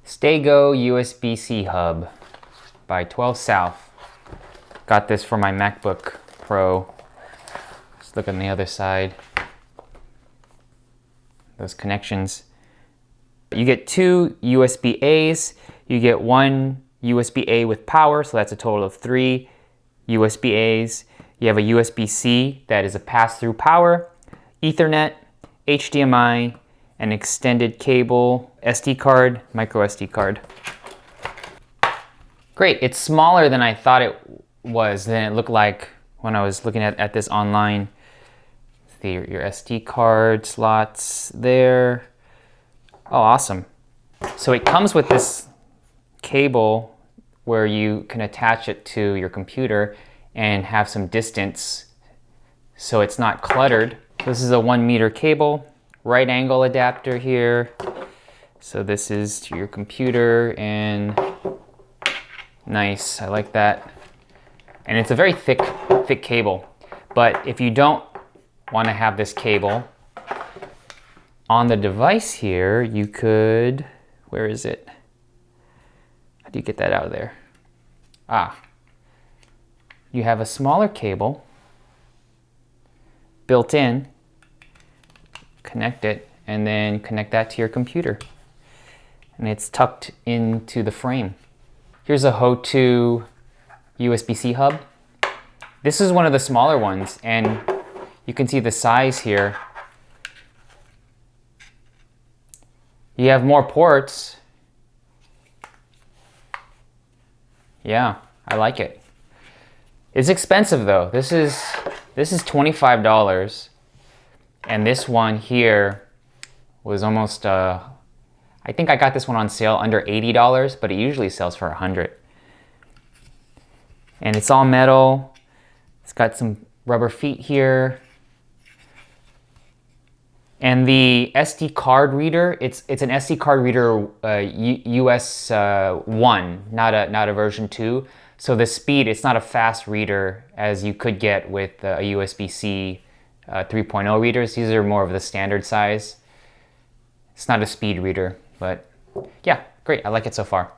StayGo USB-C hub by 12 South. Got this for my MacBook Pro. Let's look on the other side. Those connections. You get two USB-As. You get one USB-A with power, so that's a total of 3 USB-As. You have a USB-C that is a pass-through power, Ethernet, HDMI, an extended cable, SD card, micro SD card. Great, it's smaller than I thought it was, than it looked like when I was looking at this online. Your SD card slots there. Oh, awesome. So it comes with this cable where you can attach it to your computer and have some distance so it's not cluttered. This is a 1 meter cable, right angle adapter here. So this is to your computer, and nice, I like that. And it's a very thick cable. But if you don't want to have this cable on the device here, you could, where is it? How do you get that out of there? You have a smaller cable built in, connect it, and then connect that to your computer. And it's tucked into the frame. Here's a Ho2 USB-C hub. This is one of the smaller ones, and you can see the size here. You have more ports. Yeah, I like it. It's expensive though. This is $25, and this one here was almost I think I got this one on sale under $80, but it usually sells for $100. And it's all metal. It's got some rubber feet here. And the SD card reader, it's an SD card reader US 1, not a version 2. So the speed, it's not a fast reader as you could get with a USB-C 3.0 readers. These are more of the standard size. It's not a speed reader, but yeah, great. I like it so far.